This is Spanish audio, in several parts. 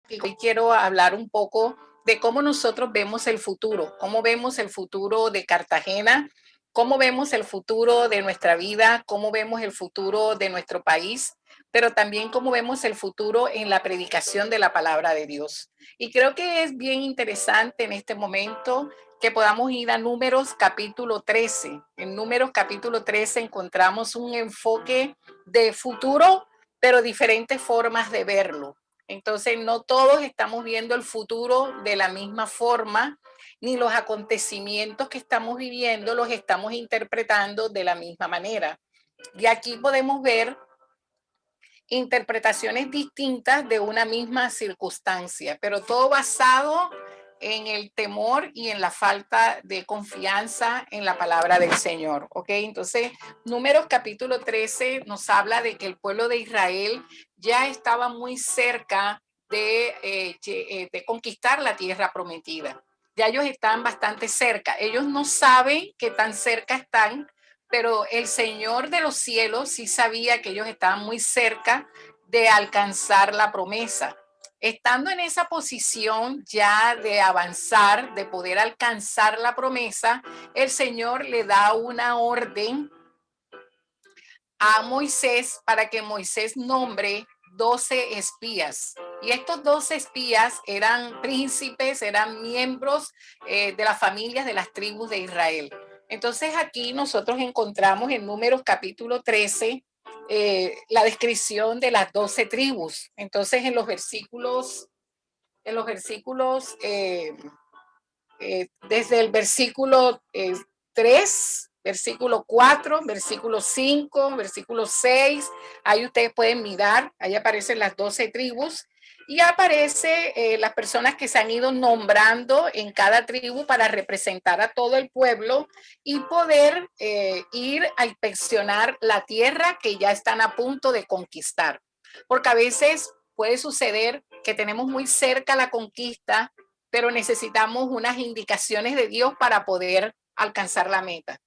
y hoy quiero hablar un poco de cómo nosotros vemos el futuro, cómo vemos el futuro de Cartagena, cómo vemos el futuro de nuestra vida, cómo vemos el futuro de nuestro país, pero también cómo vemos el futuro en la predicación de la palabra de Dios. Y creo que es bien interesante en este momento que podamos ir a Números capítulo 13. En Números capítulo 13 encontramos un enfoque de futuro, pero diferentes formas de verlo. Entonces, no todos estamos viendo el futuro de la misma forma, ni los acontecimientos que estamos viviendo los estamos interpretando de la misma manera. Y aquí podemos ver interpretaciones distintas de una misma circunstancia, pero todo basado en el temor y en la falta de confianza en la palabra del Señor. ¿Ok? Entonces, Números capítulo 13 nos habla de que el pueblo de Israel ya estaba muy cerca de conquistar la tierra prometida. Ya ellos están bastante cerca. Ellos no saben qué tan cerca están, pero el Señor de los cielos sí sabía que ellos estaban muy cerca de alcanzar la promesa. Estando en esa posición ya de avanzar, de poder alcanzar la promesa, el Señor le da una orden a Moisés para que Moisés nombre 12 espías. Y estos 12 espías eran príncipes, eran miembros de las familias de las tribus de Israel. Entonces aquí nosotros encontramos en Números capítulo 13 la descripción de las 12 tribus. Entonces en los versículos desde el versículo 3, versículo 4, versículo 5, versículo 6, ahí ustedes pueden mirar, ahí aparecen las 12 tribus y aparece las personas que se han ido nombrando en cada tribu para representar a todo el pueblo y poder ir a inspeccionar la tierra que ya están a punto de conquistar. Porque a veces puede suceder que tenemos muy cerca la conquista, pero necesitamos unas indicaciones de Dios para poder alcanzar la meta.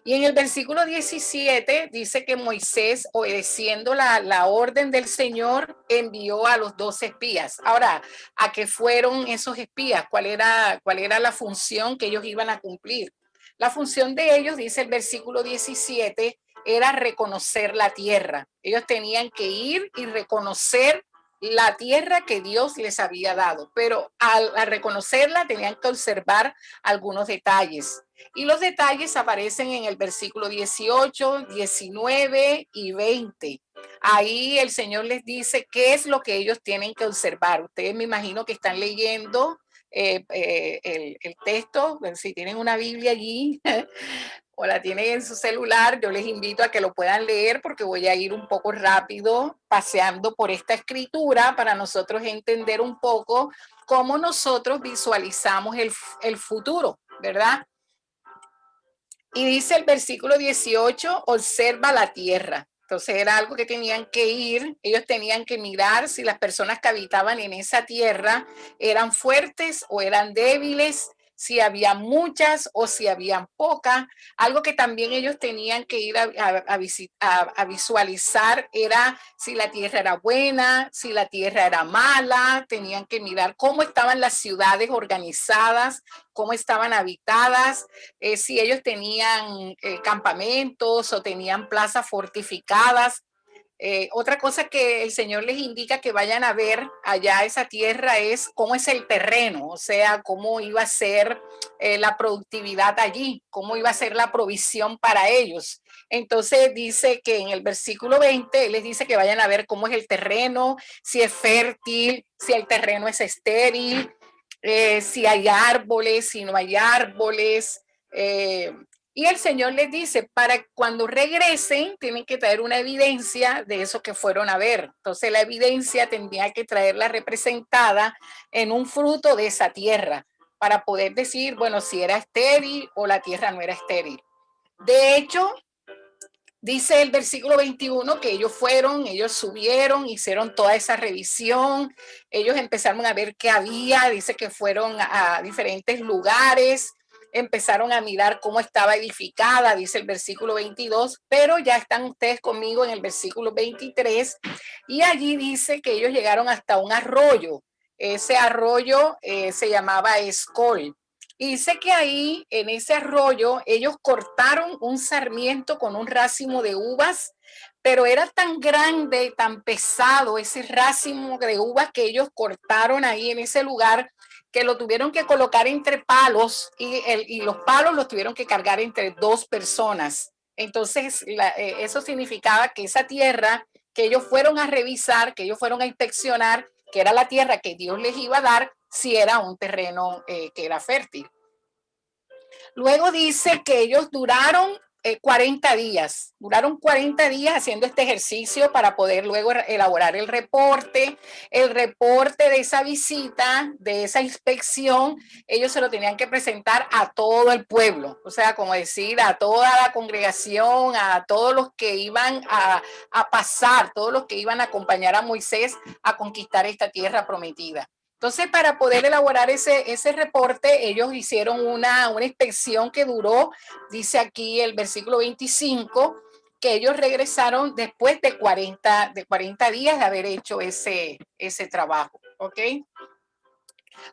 Y en el versículo 17 dice que Moisés, obedeciendo la orden del Señor, envió a los 12 espías. Ahora, ¿a qué fueron esos espías? Cuál era la función que ellos iban a cumplir? La función de ellos, dice el versículo 17, era reconocer la tierra. Ellos tenían que ir y reconocer la tierra que Dios les había dado, pero al reconocerla tenían que observar algunos detalles. Y los detalles aparecen en el versículo 18, 19 y 20. Ahí el Señor les dice qué es lo que ellos tienen que observar. Ustedes me imagino que están leyendo el texto, si tienen una Biblia allí o la tienen en su celular, yo les invito a que lo puedan leer porque voy a ir un poco rápido paseando por esta escritura para nosotros entender un poco cómo nosotros visualizamos el futuro, ¿verdad? Y dice el versículo 18, observa la tierra. Entonces era algo que tenían que ir, ellos tenían que mirar si las personas que habitaban en esa tierra eran fuertes o eran débiles, si había muchas o si habían pocas. Algo que también ellos tenían que ir a visualizar era si la tierra era buena, si la tierra era mala, tenían que mirar cómo estaban las ciudades organizadas, cómo estaban habitadas, si ellos tenían campamentos o tenían plazas fortificadas. Otra cosa que el Señor les indica que vayan a ver allá a esa tierra es cómo es el terreno, o sea, cómo iba a ser la productividad allí, cómo iba a ser la provisión para ellos. Entonces dice que en el versículo 20, Él les dice que vayan a ver cómo es el terreno, si es fértil, si el terreno es estéril, si hay árboles, si no hay árboles. Y el Señor les dice, para cuando regresen, tienen que traer una evidencia de eso que fueron a ver. Entonces la evidencia tendría que traerla representada en un fruto de esa tierra para poder decir, bueno, si era estéril o la tierra no era estéril. De hecho, dice el versículo 21 que ellos fueron, ellos subieron, hicieron toda esa revisión, ellos empezaron a ver qué había, dice que fueron a diferentes lugares empezaron a mirar cómo estaba edificada, dice el versículo 22, pero ya están ustedes conmigo en el versículo 23, y allí dice que ellos llegaron hasta un arroyo. Ese arroyo se llamaba Escol. Y dice que ahí, en ese arroyo, ellos cortaron un sarmiento con un racimo de uvas, pero era tan grande, tan pesado ese racimo de uvas que ellos cortaron ahí en ese lugar, que lo tuvieron que colocar entre palos y los palos los tuvieron que cargar entre dos personas. Entonces, eso significaba que esa tierra que ellos fueron a revisar, que ellos fueron a inspeccionar, que era la tierra que Dios les iba a dar, si era un terreno que era fértil. Luego dice que ellos duraron 40 días, haciendo este ejercicio para poder luego elaborar el reporte de esa visita, de esa inspección. Ellos se lo tenían que presentar a todo el pueblo, o sea, como decir, a toda la congregación, a todos los que iban a pasar, todos los que iban a acompañar a Moisés a conquistar esta tierra prometida. Entonces, para poder elaborar ese reporte, ellos hicieron una inspección que duró, dice aquí el versículo 25, que ellos regresaron después de 40 días de haber hecho ese trabajo, ¿ok?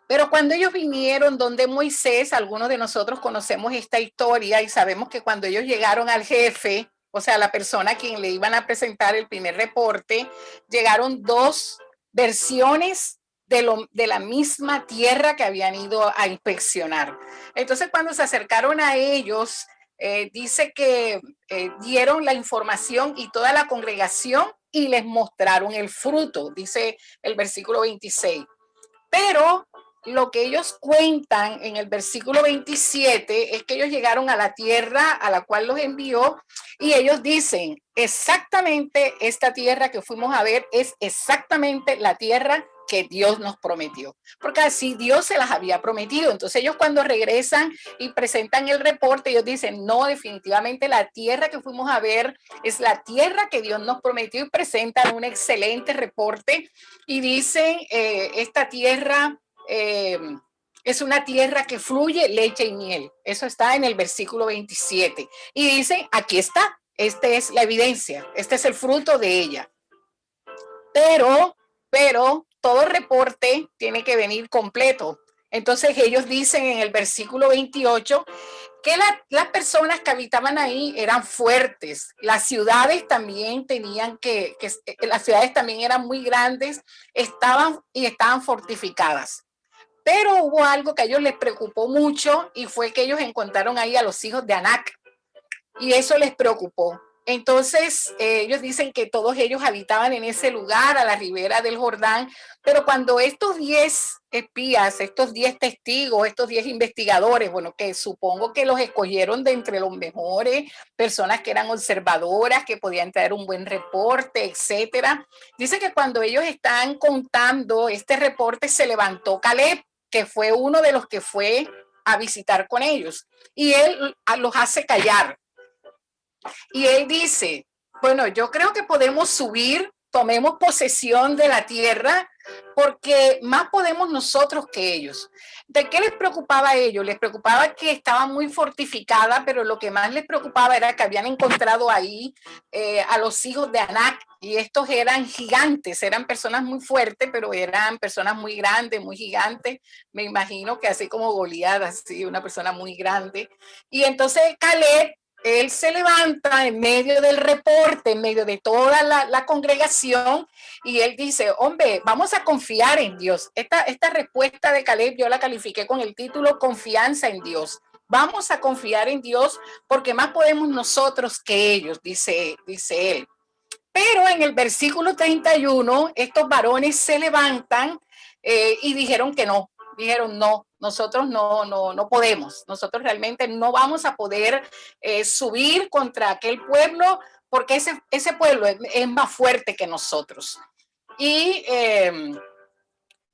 Pero cuando ellos vinieron donde Moisés, algunos de nosotros conocemos esta historia y sabemos que cuando ellos llegaron al jefe, o sea, la persona a quien le iban a presentar el primer reporte, llegaron dos versiones de la misma tierra que habían ido a inspeccionar. Entonces, cuando se acercaron a ellos, dice que dieron la información y toda la congregación y les mostraron el fruto, dice el versículo 26. Pero lo que ellos cuentan en el versículo 27 es que ellos llegaron a la tierra a la cual los envió y ellos dicen, exactamente esta tierra que fuimos a ver es exactamente la tierra que Dios nos prometió, porque así Dios se las había prometido. Entonces ellos cuando regresan y presentan el reporte, ellos dicen, no, definitivamente la tierra que fuimos a ver es la tierra que Dios nos prometió, y presentan un excelente reporte y dicen, esta tierra es una tierra que fluye leche y miel. Eso está en el versículo 27. Y dicen, aquí está, esta es la evidencia, este es el fruto de ella. Pero todo reporte tiene que venir completo. Entonces ellos dicen en el versículo 28 que las personas que habitaban ahí eran fuertes. Las ciudades también las ciudades también eran muy grandes, estaban fortificadas. Pero hubo algo que a ellos les preocupó mucho y fue que ellos encontraron ahí a los hijos de Anac y eso les preocupó. Entonces, ellos dicen que todos ellos habitaban en ese lugar, a la ribera del Jordán, pero cuando estos 10 espías, estos 10 testigos, estos 10 investigadores, bueno, que supongo que los escogieron de entre los mejores, personas que eran observadoras, que podían traer un buen reporte, etcétera. Dice que cuando ellos están contando este reporte, se levantó Caleb, que fue uno de los que fue a visitar con ellos, y él los hace callar. Y él dice, bueno, yo creo que podemos subir, tomemos posesión de la tierra, porque más podemos nosotros que ellos. ¿De qué les preocupaba a ellos? Les preocupaba que estaba muy fortificada, pero lo que más les preocupaba era que habían encontrado ahí a los hijos de Anac, y estos eran gigantes, eran personas muy fuertes, pero eran personas muy grandes, muy gigantes. Me imagino que así como Goliat, así una persona muy grande. Y entonces Caleb, él se levanta en medio del reporte, en medio de toda la congregación, y él dice, hombre, vamos a confiar en Dios. Esta respuesta de Caleb yo la califiqué con el título Confianza en Dios. Vamos a confiar en Dios porque más podemos nosotros que ellos, dice él. Pero en el versículo 31, estos varones se levantan y dijeron que no. Dijeron, no, nosotros no podemos. Nosotros realmente no vamos a poder subir contra aquel pueblo porque ese pueblo es más fuerte que nosotros.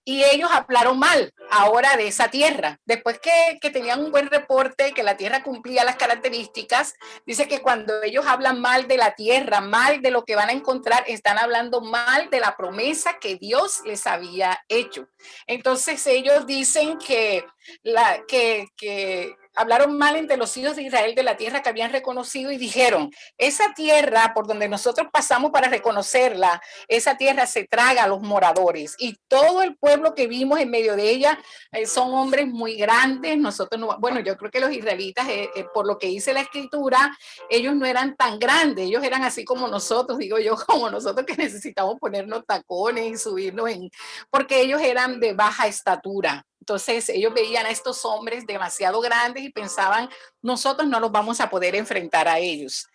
Y ellos hablaron mal ahora de esa tierra. Después que tenían un buen reporte, que la tierra cumplía las características, dice que cuando ellos hablan mal de la tierra, mal de lo que van a encontrar, están hablando mal de la promesa que Dios les había hecho. Entonces ellos dicen que hablaron mal entre los hijos de Israel de la tierra que habían reconocido y dijeron, esa tierra por donde nosotros pasamos para reconocerla, esa tierra se traga a los moradores y todo el pueblo que vimos en medio de ella son hombres muy grandes. Nosotros no, bueno, yo creo que los israelitas, por lo que dice la escritura, ellos no eran tan grandes, ellos eran así como nosotros, digo yo, como nosotros que necesitamos ponernos tacones y subirnos porque ellos eran de baja estatura. Entonces ellos veían a estos hombres demasiado grandes y pensaban, nosotros no los vamos a poder enfrentar a ellos.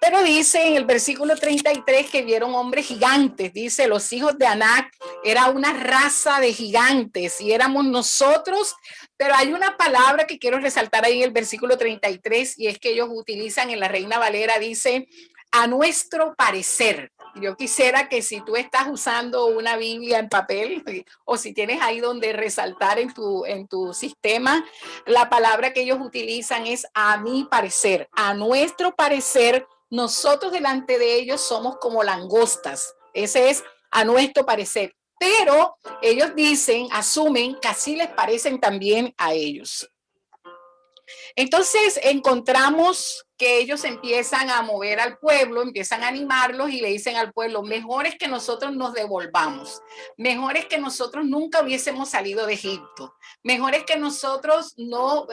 Pero dice en el versículo 33 que vieron hombres gigantes, dice, los hijos de Anac era una raza de gigantes y éramos nosotros, pero hay una palabra que quiero resaltar ahí en el versículo 33 y es que ellos utilizan en la Reina Valera, dice, a nuestro parecer. Yo quisiera que si tú estás usando una Biblia en papel o si tienes ahí donde resaltar en tu sistema, la palabra que ellos utilizan es a mi parecer, a nuestro parecer, nosotros delante de ellos somos como langostas. Ese es a nuestro parecer. Pero ellos dicen, asumen que así les parecen también a ellos. Entonces encontramos que ellos empiezan a mover al pueblo, empiezan a animarlos y le dicen al pueblo, mejor es que nosotros nos devolvamos, mejor es que nosotros nunca hubiésemos salido de Egipto, mejor es que nosotros no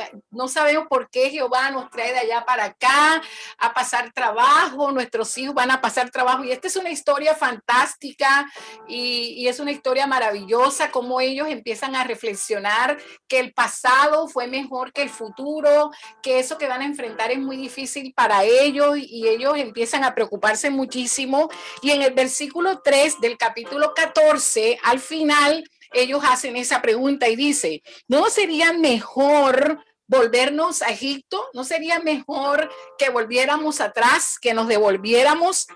sabemos por qué Jehová nos trae de allá para acá a pasar trabajo, nuestros hijos van a pasar trabajo y esta es una historia fantástica y es una historia maravillosa como ellos empiezan a reflexionar que el pasado fue mejor que el futuro, que eso que van a enfrentar es muy difícil para ellos y ellos empiezan a preocuparse muchísimo. Y en el versículo 3 del capítulo 14, al final, ellos hacen esa pregunta y dice, ¿no sería mejor volvernos a Egipto? ¿No sería mejor que volviéramos atrás, que nos devolviéramos?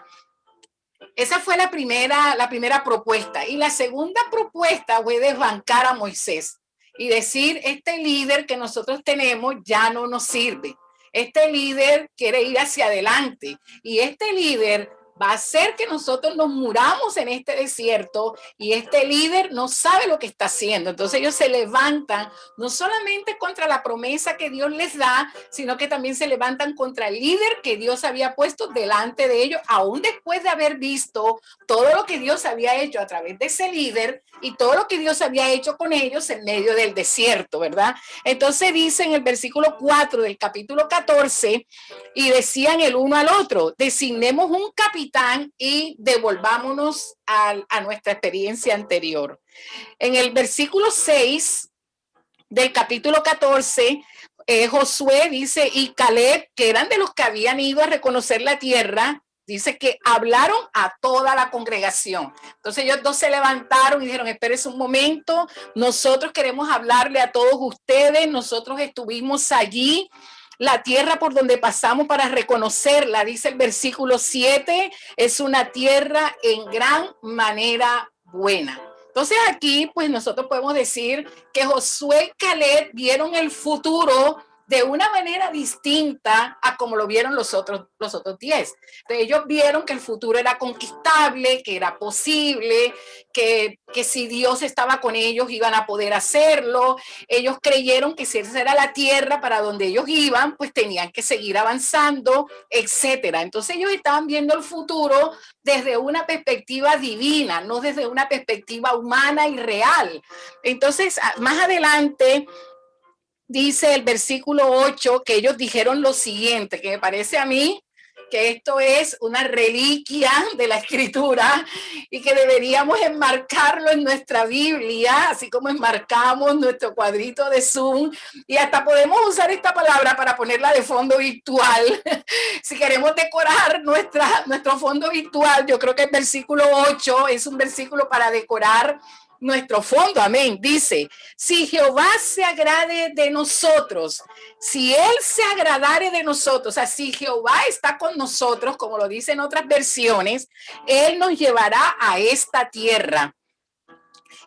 Esa fue la primera propuesta. Y la segunda propuesta fue desbancar a Moisés y decir, este líder que nosotros tenemos ya no nos sirve. Este líder quiere ir hacia adelante y este líder va a hacer que nosotros nos muramos en este desierto y este líder no sabe lo que está haciendo. Entonces ellos se levantan no solamente contra la promesa que Dios les da, sino que también se levantan contra el líder que Dios había puesto delante de ellos, aún después de haber visto todo lo que Dios había hecho a través de ese líder y todo lo que Dios había hecho con ellos en medio del desierto, ¿verdad? Entonces dice en el versículo 4 del capítulo 14, y decían el uno al otro, designemos un capitán y devolvámonos a nuestra experiencia anterior. En el versículo 6 del capítulo 14, Josué dice, y Caleb, que eran de los que habían ido a reconocer la tierra, dice que hablaron a toda la congregación. Entonces ellos dos se levantaron y dijeron, espérense un momento, nosotros queremos hablarle a todos ustedes, nosotros estuvimos allí, la tierra por donde pasamos para reconocerla, dice el versículo 7, es una tierra en gran manera buena. Entonces aquí pues nosotros podemos decir que Josué y Caleb vieron el futuro de una manera distinta a como lo vieron los otros 10. Entonces ellos vieron que el futuro era conquistable, que era posible, que si Dios estaba con ellos iban a poder hacerlo. Ellos creyeron que si esa era la tierra para donde ellos iban, pues tenían que seguir avanzando, etcétera. Entonces ellos estaban viendo el futuro desde una perspectiva divina, no desde una perspectiva humana y real. Entonces, más adelante dice el versículo 8 que ellos dijeron lo siguiente, que me parece a mí que esto es una reliquia de la escritura y que deberíamos enmarcarlo en nuestra Biblia, así como enmarcamos nuestro cuadrito de Zoom y hasta podemos usar esta palabra para ponerla de fondo virtual. Si queremos decorar nuestro fondo virtual, yo creo que el versículo 8 es un versículo para decorar nuestro fondo, amén. Dice, si Jehová se agrade de nosotros, si Él se agradare de nosotros, o sea, si Jehová está con nosotros, como lo dicen otras versiones, Él nos llevará a esta tierra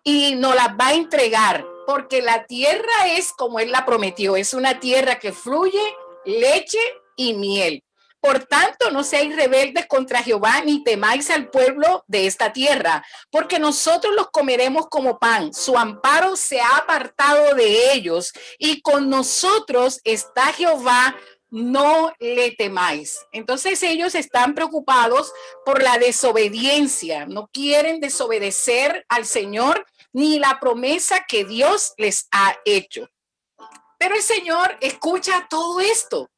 y nos la va a entregar, porque la tierra es como Él la prometió, es una tierra que fluye leche y miel. Por tanto, no seáis rebeldes contra Jehová, ni temáis al pueblo de esta tierra, porque nosotros los comeremos como pan. Su amparo se ha apartado de ellos, y con nosotros está Jehová, no le temáis. Entonces ellos están preocupados por la desobediencia, no quieren desobedecer al Señor ni la promesa que Dios les ha hecho. Pero el Señor escucha todo esto.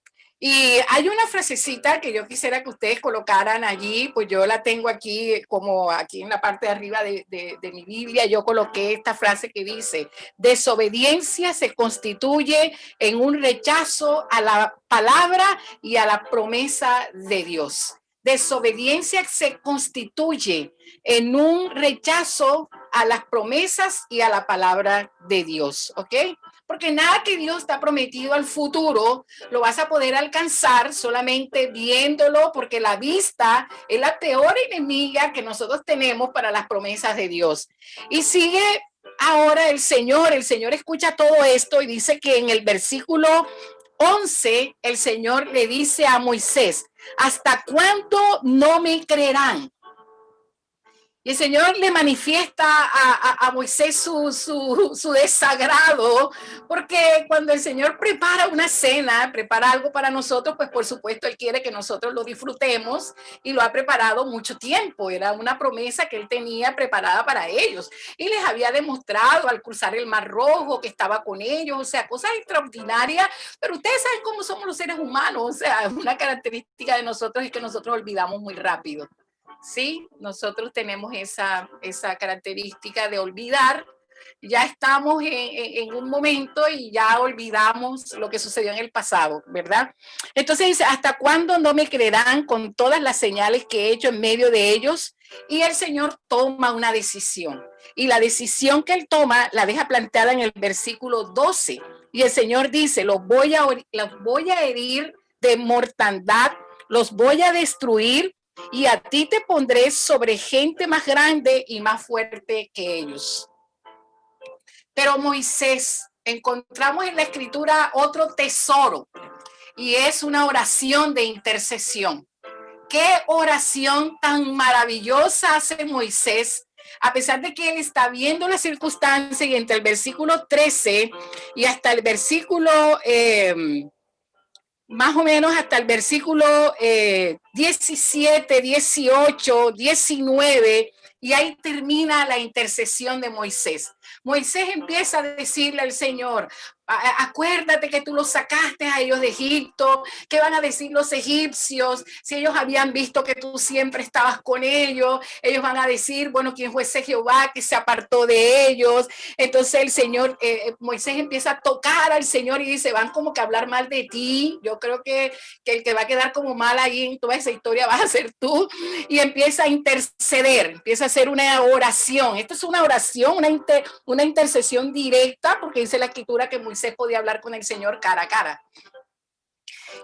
Y hay una frasecita que yo quisiera que ustedes colocaran allí, pues yo la tengo aquí, como aquí en la parte de arriba de mi Biblia, yo coloqué esta frase que dice: desobediencia se constituye en un rechazo a la palabra y a la promesa de Dios. Desobediencia se constituye en un rechazo a las promesas y a la palabra de Dios, ¿ok? Porque nada que Dios te ha prometido al futuro lo vas a poder alcanzar solamente viéndolo, porque la vista es la peor enemiga que nosotros tenemos para las promesas de Dios. Y sigue ahora el Señor escucha todo esto y dice que en el versículo 11 el Señor le dice a Moisés: ¿hasta cuándo no me creerán? Y el Señor le manifiesta a Moisés su desagrado, porque cuando el Señor prepara una cena, prepara algo para nosotros, pues por supuesto Él quiere que nosotros lo disfrutemos, y lo ha preparado mucho tiempo. Era una promesa que Él tenía preparada para ellos, y les había demostrado al cruzar el Mar Rojo que estaba con ellos, o sea, cosas extraordinarias. Pero ustedes saben cómo somos los seres humanos, o sea, una característica de nosotros es que nosotros olvidamos muy rápido. Sí, nosotros tenemos esa característica de olvidar. Ya estamos en un momento y ya olvidamos lo que sucedió en el pasado, ¿verdad? Entonces dice: ¿hasta cuándo no me creerán con todas las señales que he hecho en medio de ellos? Y el Señor toma una decisión. Y la decisión que Él toma la deja planteada en el versículo 12. Y el Señor dice: los voy a herir de mortandad, los voy a destruir, y a ti te pondré sobre gente más grande y más fuerte que ellos. Pero Moisés, encontramos en la escritura otro tesoro, y es una oración de intercesión. ¿Qué oración tan maravillosa hace Moisés? A pesar de que él está viendo la circunstancia, y entre el versículo 13 y hasta el versículo más o menos hasta el versículo 17, 18, 19, y ahí termina la intercesión de Moisés. Moisés empieza a decirle al Señor: acuérdate que tú los sacaste a ellos de Egipto. ¿Qué van a decir los egipcios si ellos habían visto que tú siempre estabas con ellos? Ellos van a decir: bueno, ¿quién fue ese Jehová que se apartó de ellos? Entonces el Señor, Moisés empieza a tocar al Señor y dice: van como que a hablar mal de ti. Yo creo que el que va a quedar como mal ahí en toda esa historia vas a ser tú. Y empieza a interceder, empieza a hacer una oración. Esto es una oración, una intercesión directa, porque dice la escritura que Moisés podía hablar con el Señor cara a cara.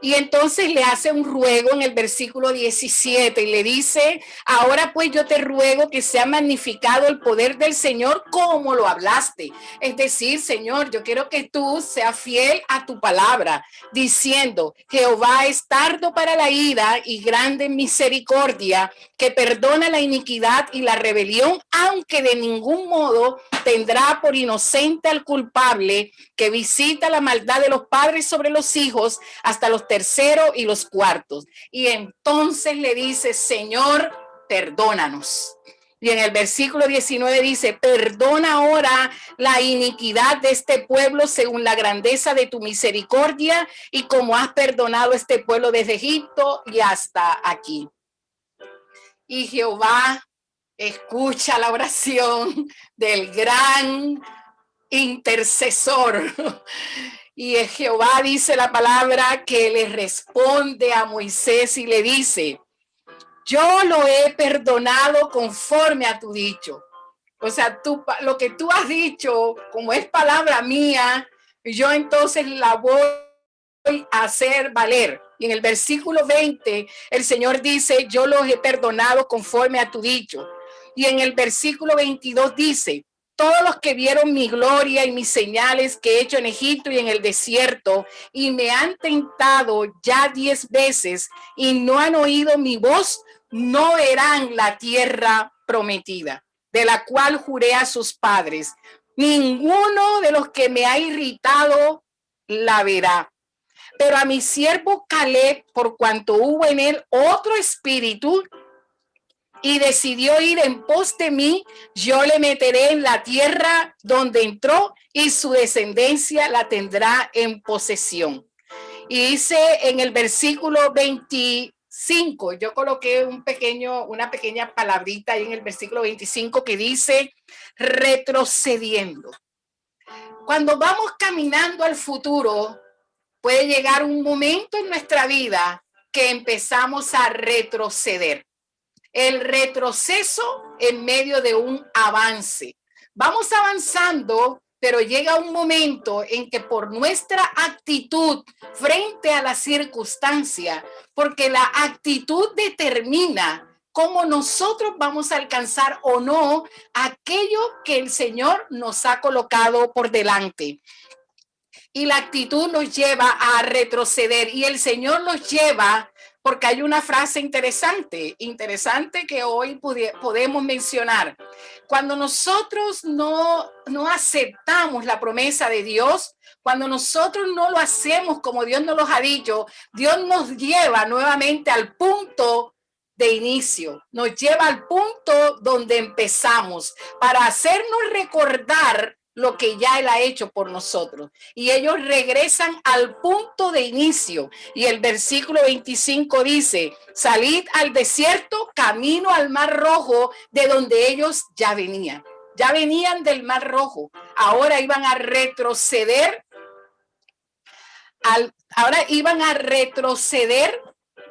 Y entonces le hace un ruego en el versículo 17 y le dice: ahora pues yo te ruego que sea magnificado el poder del Señor como lo hablaste. Es decir, Señor, yo quiero que tú seas fiel a tu palabra, diciendo: Jehová es tardo para la ira y grande en misericordia, que perdona la iniquidad y la rebelión, aunque de ningún modo tendrá por inocente al culpable, que visita la maldad de los padres sobre los hijos hasta los terceros y los cuartos. Y entonces le dice: Señor, perdónanos. Y en el versículo 19 dice: perdona ahora la iniquidad de este pueblo según la grandeza de tu misericordia, y como has perdonado a este pueblo desde Egipto y hasta aquí. Y Jehová escucha la oración del gran intercesor. Y Jehová, dice la palabra, que le responde a Moisés y le dice: yo lo he perdonado conforme a tu dicho. O sea, lo que tú has dicho, como es palabra mía, yo entonces la voy a hacer valer. Y en el versículo 20, el Señor dice: yo los he perdonado conforme a tu dicho. Y en el versículo 22 dice: todos los que vieron mi gloria y mis señales que he hecho en Egipto y en el desierto, y me han tentado ya 10 veces y no han oído mi voz, no verán la tierra prometida, de la cual juré a sus padres. Ninguno de los que me ha irritado la verá. Pero a mi siervo Caleb, por cuanto hubo en él otro espíritu, y decidió ir en pos de mí, yo le meteré en la tierra donde entró y su descendencia la tendrá en posesión. Y dice en el versículo 25, yo coloqué una pequeña palabrita ahí en el versículo 25 que dice retrocediendo. Cuando vamos caminando al futuro, puede llegar un momento en nuestra vida que empezamos a retroceder. El retroceso en medio de un avance. Vamos avanzando, pero llega un momento en que por nuestra actitud frente a la circunstancia, porque la actitud determina cómo nosotros vamos a alcanzar o no aquello que el Señor nos ha colocado por delante. Y la actitud nos lleva a retroceder y el Señor nos lleva, porque hay una frase interesante que hoy podemos mencionar. Cuando nosotros no aceptamos la promesa de Dios, cuando nosotros no lo hacemos como Dios nos lo ha dicho, Dios nos lleva nuevamente al punto de inicio, nos lleva al punto donde empezamos para hacernos recordar lo que ya Él ha hecho por nosotros. Y ellos regresan al punto de inicio. Y el versículo 25 dice, salid al desierto, camino al mar rojo, de donde ellos ya venían. Ya venían del mar rojo. Ahora iban a retroceder. Ahora iban a retroceder,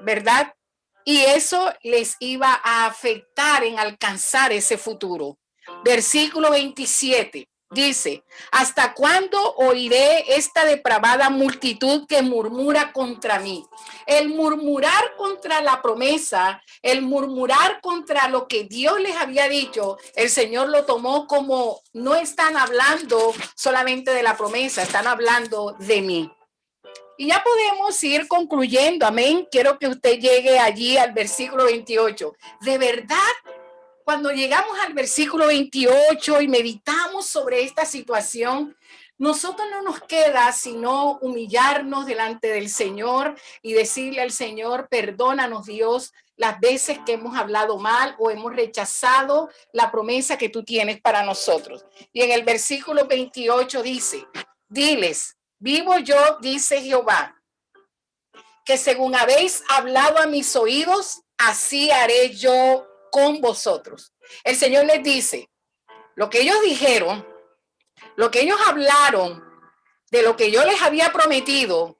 ¿verdad? Y eso les iba a afectar en alcanzar ese futuro. Versículo 27. Dice, ¿hasta cuándo oiré esta depravada multitud que murmura contra mí? El murmurar contra la promesa, el murmurar contra lo que Dios les había dicho, el Señor lo tomó como no están hablando solamente de la promesa, están hablando de mí. Y ya podemos ir concluyendo, amén. Quiero que usted llegue allí al versículo 28. De verdad, cuando llegamos al versículo 28 y meditamos sobre esta situación, nosotros no nos queda sino humillarnos delante del Señor y decirle al Señor, perdónanos Dios, las veces que hemos hablado mal o hemos rechazado la promesa que tú tienes para nosotros. Y en el versículo 28 dice, diles, vivo yo, dice Jehová, que según habéis hablado a mis oídos, así haré yo con vosotros. El Señor les dice, lo que ellos dijeron, lo que ellos hablaron, de lo que yo les había prometido,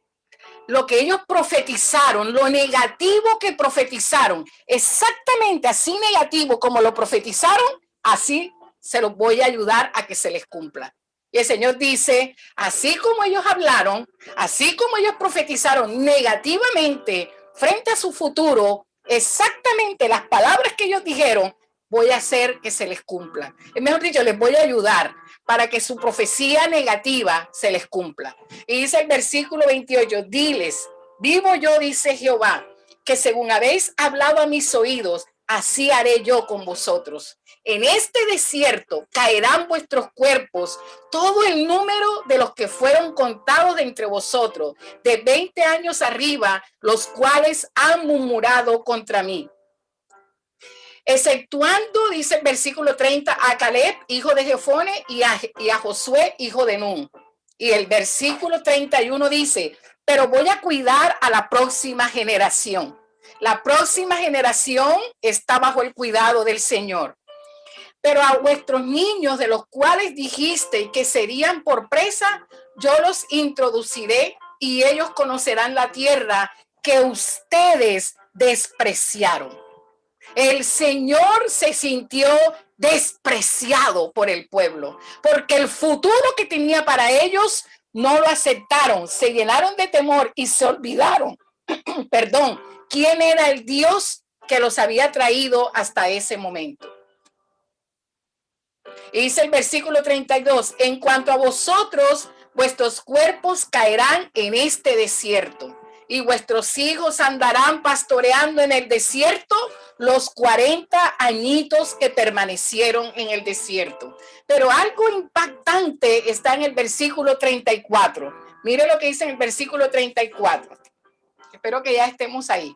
lo que ellos profetizaron, lo negativo que profetizaron, exactamente así negativo como lo profetizaron, así se los voy a ayudar a que se les cumpla. Y el Señor dice, así como ellos hablaron, así como ellos profetizaron negativamente frente a su futuro, exactamente las palabras que ellos dijeron, voy a hacer que se les cumpla. Es mejor dicho, les voy a ayudar para que su profecía negativa se les cumpla. Y dice el versículo 28, diles, vivo yo, dice Jehová, que según habéis hablado a mis oídos, así haré yo con vosotros. En este desierto caerán vuestros cuerpos, todo el número de los que fueron contados de entre vosotros, de 20 años arriba, los cuales han murmurado contra mí. Exceptuando, dice el versículo 30, a Caleb, hijo de Jefone, y a Josué, hijo de Nun. Y el versículo 31 dice, pero voy a cuidar a la próxima generación. La próxima generación está bajo el cuidado del Señor. Pero a vuestros niños, de los cuales dijiste que serían por presa, yo los introduciré y ellos conocerán la tierra que ustedes despreciaron. El Señor se sintió despreciado por el pueblo, porque el futuro que tenía para ellos no lo aceptaron, se llenaron de temor y se olvidaron, perdón, quién era el Dios que los había traído hasta ese momento. Y dice el versículo 32, en cuanto a vosotros, vuestros cuerpos caerán en este desierto y vuestros hijos andarán pastoreando en el desierto los 40 añitos que permanecieron en el desierto. Pero algo impactante está en el versículo 34. Mire lo que dice en el versículo 34. Espero que ya estemos ahí.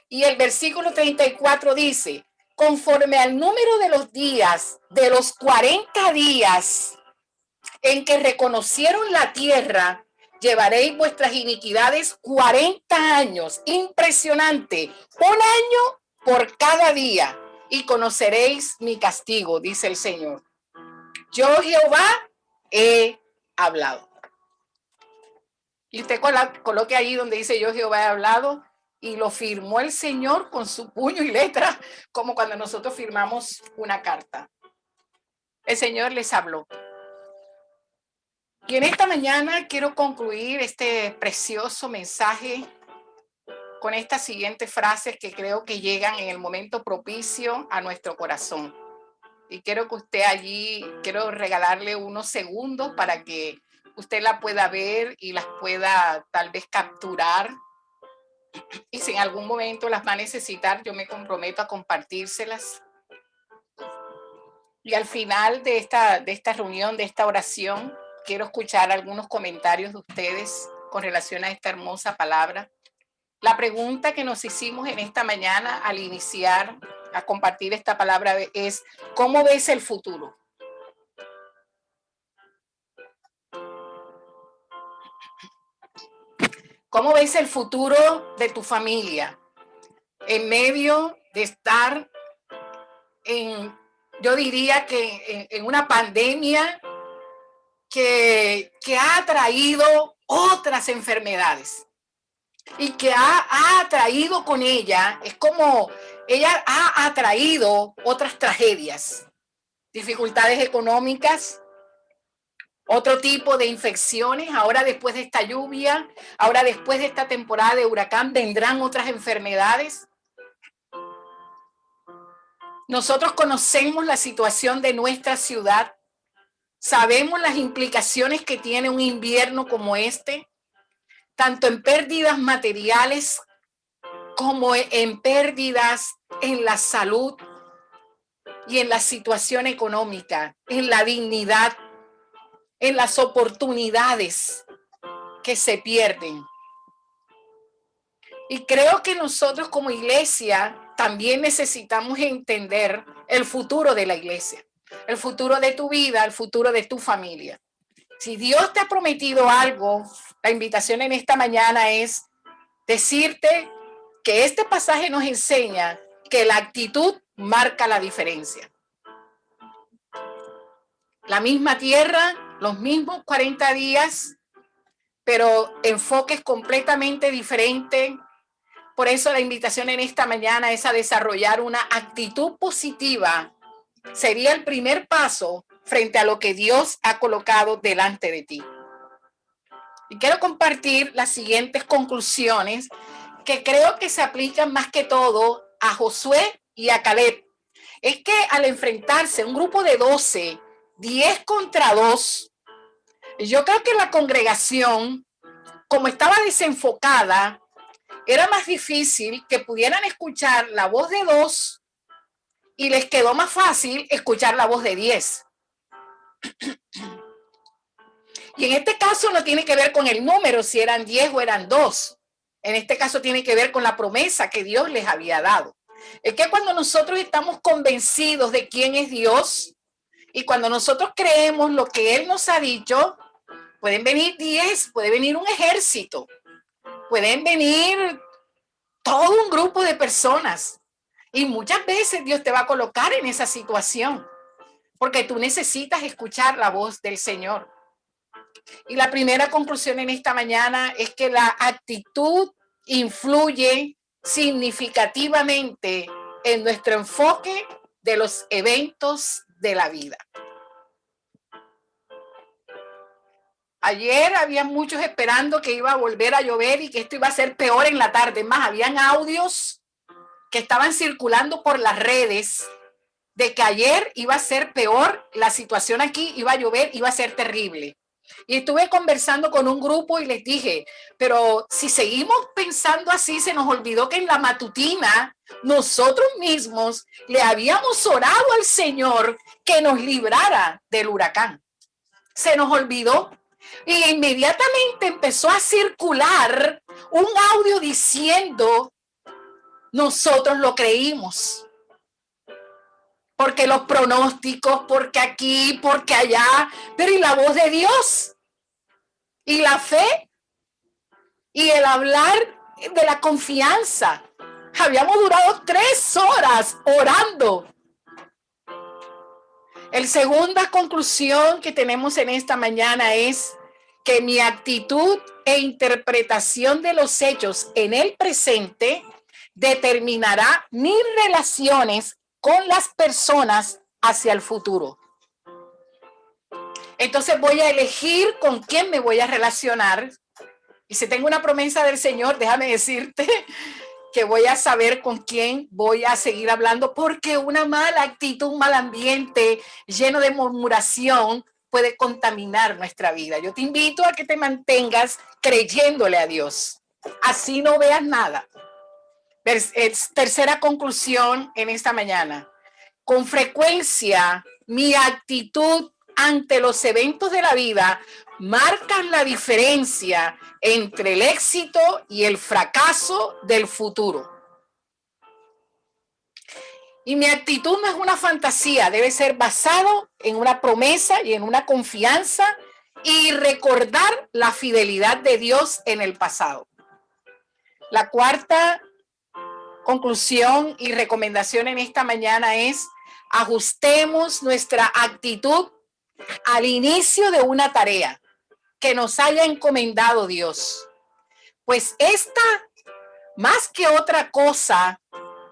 Y el versículo 34 dice, conforme al número de los días, de los 40 días en que reconocieron la tierra, llevaréis vuestras iniquidades 40 años. Impresionante. Un año por cada día y conoceréis mi castigo, dice el Señor. Yo, Jehová, he hablado. Y usted coloque ahí donde dice yo, Jehová, he hablado. Y lo firmó el Señor con su puño y letra, como cuando nosotros firmamos una carta. El Señor les habló. Y en esta mañana quiero concluir este precioso mensaje con estas siguientes frases que creo que llegan en el momento propicio a nuestro corazón. Y quiero que usted allí, quiero regalarle unos segundos para que usted la pueda ver y las pueda tal vez capturar. Y si en algún momento las va a necesitar, yo me comprometo a compartírselas. Y al final de esta reunión, de esta oración, quiero escuchar algunos comentarios de ustedes con relación a esta hermosa palabra. La pregunta que nos hicimos en esta mañana al iniciar a compartir esta palabra es, ¿cómo ves el futuro? ¿Cómo ves el futuro de tu familia en medio de estar yo diría que en una pandemia que ha traído otras enfermedades y que ha traído con ella, es como ella ha atraído otras tragedias, dificultades económicas, otro tipo de infecciones, ahora después de esta lluvia, ahora después de esta temporada de huracán vendrán otras enfermedades. Nosotros conocemos la situación de nuestra ciudad, sabemos las implicaciones que tiene un invierno como este, tanto en pérdidas materiales como en pérdidas en la salud y en la situación económica, en la dignidad, en las oportunidades que se pierden. Y creo que nosotros como iglesia también necesitamos entender el futuro de la iglesia, el futuro de tu vida, el futuro de tu familia. Si Dios te ha prometido algo, la invitación en esta mañana es decirte que este pasaje nos enseña que la actitud marca la diferencia. La misma tierra, los mismos 40 días, pero enfoques completamente diferentes. Por eso la invitación en esta mañana es a desarrollar una actitud positiva. Sería el primer paso frente a lo que Dios ha colocado delante de ti. Y quiero compartir las siguientes conclusiones que creo que se aplican más que todo a Josué y a Caleb. Es que al enfrentarse un grupo de 12, 10 contra 2, yo creo que la congregación, como estaba desenfocada, era más difícil que pudieran escuchar la voz de 2 y les quedó más fácil escuchar la voz de 10. Y en este caso no tiene que ver con el número, si eran 10 o eran 2. En este caso tiene que ver con la promesa que Dios les había dado. Es que cuando nosotros estamos convencidos de quién es Dios y cuando nosotros creemos lo que Él nos ha dicho, pueden venir 10, puede venir un ejército, pueden venir todo un grupo de personas. Y muchas veces Dios te va a colocar en esa situación porque tú necesitas escuchar la voz del Señor. Y la primera conclusión en esta mañana es que la actitud influye significativamente en nuestro enfoque de los eventos de la vida. Ayer había muchos esperando que iba a volver a llover y que esto iba a ser peor en la tarde. Más, habían audios que estaban circulando por las redes de que ayer iba a ser peor, la situación aquí iba a llover, iba a ser terrible. Y estuve conversando con un grupo y les dije, pero si seguimos pensando así, se nos olvidó que en la matutina nosotros mismos le habíamos orado al Señor que nos librara del huracán. Se nos olvidó. Y inmediatamente empezó a circular un audio diciendo, nosotros lo creímos. Porque los pronósticos, porque aquí, porque allá, pero ¿y la voz de Dios? ¿Y la fe? ¿Y el hablar de la confianza? Habíamos durado 3 horas orando. La segunda conclusión que tenemos en esta mañana es que mi actitud e interpretación de los hechos en el presente determinará mis relaciones con las personas hacia el futuro. Entonces voy a elegir con quién me voy a relacionar. Y si tengo una promesa del Señor, déjame decirte que voy a saber con quién voy a seguir hablando, porque una mala actitud, un mal ambiente lleno de murmuración puede contaminar nuestra vida. Yo te invito a que te mantengas creyéndole a Dios. Así no veas nada. Tercera conclusión en esta mañana. Con frecuencia, mi actitud ante los eventos de la vida marcan la diferencia entre el éxito y el fracaso del futuro. Y mi actitud no es una fantasía, debe ser basado en una promesa y en una confianza y recordar la fidelidad de Dios en el pasado. La cuarta conclusión y recomendación en esta mañana es: ajustemos nuestra actitud al inicio de una tarea que nos haya encomendado Dios, pues esta, más que otra cosa,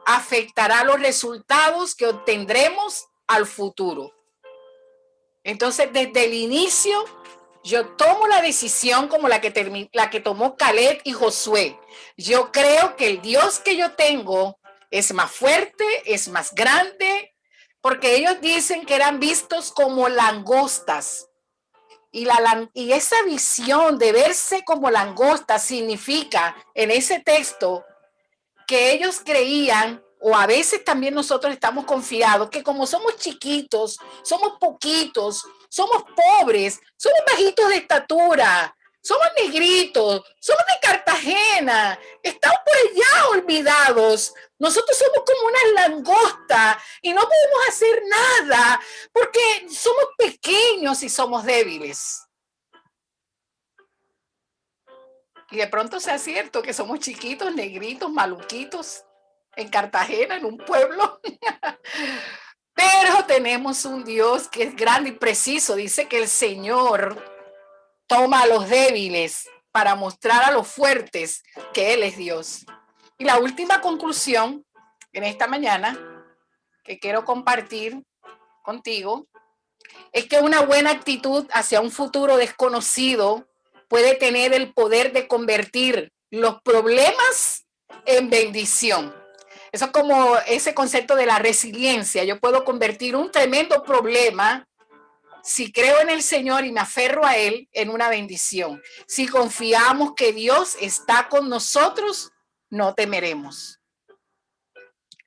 afectará los resultados que obtendremos al futuro. Entonces, desde el inicio, yo tomo la decisión como la que tomó Caleb y Josué. Yo creo que el Dios que yo tengo es más fuerte, es más grande, porque ellos dicen que eran vistos como langostas. Y esa visión de verse como langosta significa en ese texto que ellos creían, o a veces también nosotros estamos confiados, que como somos chiquitos, somos poquitos, somos pobres, somos bajitos de estatura, somos negritos, somos de Cartagena, estamos por allá olvidados. Nosotros somos como una langosta y no podemos hacer nada porque somos pequeños y somos débiles. Y de pronto sea cierto que somos chiquitos, negritos, maluquitos en Cartagena, en un pueblo. Pero tenemos un Dios que es grande y preciso. Dice que el Señor toma a los débiles para mostrar a los fuertes que Él es Dios. Y la última conclusión en esta mañana que quiero compartir contigo es que una buena actitud hacia un futuro desconocido puede tener el poder de convertir los problemas en bendición. Eso es como ese concepto de la resiliencia. Yo puedo convertir un tremendo problema, si creo en el Señor y me aferro a Él, en una bendición. Si confiamos que Dios está con nosotros, no temeremos.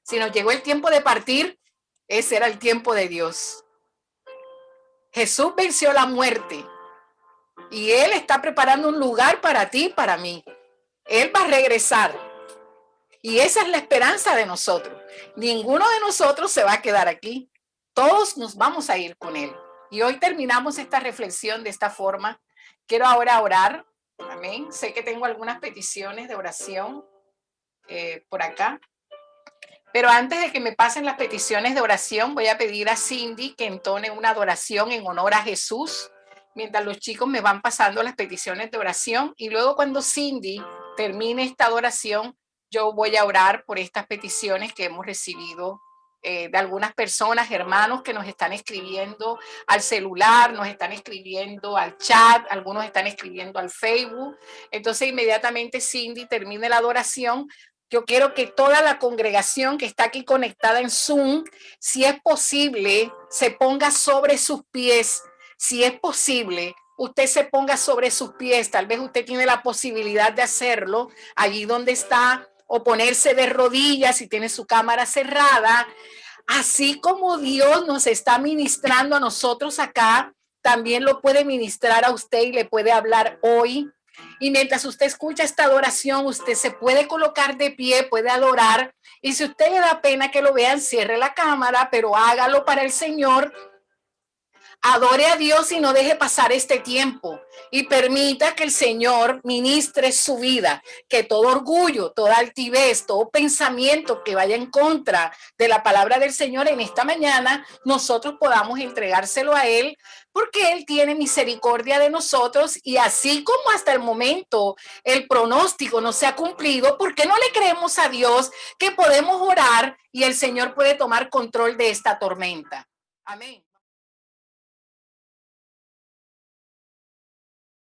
Si nos llegó el tiempo de partir, ese era el tiempo de Dios. Jesús venció la muerte y Él está preparando un lugar para ti y para mí. Él va a regresar y esa es la esperanza de nosotros. Ninguno de nosotros se va a quedar aquí. Todos nos vamos a ir con Él. Y hoy terminamos esta reflexión de esta forma. Quiero ahora orar. Amén. Sé que tengo algunas peticiones de oración por acá. Pero antes de que me pasen las peticiones de oración, voy a pedir a Cindy que entone una adoración en honor a Jesús, mientras los chicos me van pasando las peticiones de oración. Y luego cuando Cindy termine esta adoración, yo voy a orar por estas peticiones que hemos recibido de algunas personas, hermanos que nos están escribiendo al celular, nos están escribiendo al chat, algunos están escribiendo al Facebook. Entonces inmediatamente Cindy termine la adoración, Yo quiero que toda la congregación que está aquí conectada en Zoom, si es posible, se ponga sobre sus pies. Si es posible, usted se ponga sobre sus pies. Tal vez usted tiene la posibilidad de hacerlo allí donde está, o ponerse de rodillas si tiene su cámara cerrada. Así como Dios nos está ministrando a nosotros acá, también lo puede ministrar a usted y le puede hablar hoy. Y mientras usted escucha esta adoración, usted se puede colocar de pie, puede adorar. Y si usted le da pena que lo vean, cierre la cámara, pero hágalo para el Señor. Adore a Dios y no deje pasar este tiempo. Y permita que el Señor ministre su vida. Que todo orgullo, toda altivez, todo pensamiento que vaya en contra de la palabra del Señor en esta mañana, nosotros podamos entregárselo a Él, porque Él tiene misericordia de nosotros. Y así como hasta el momento el pronóstico no se ha cumplido, ¿por qué no le creemos a Dios que podemos orar y el Señor puede tomar control de esta tormenta? Amén.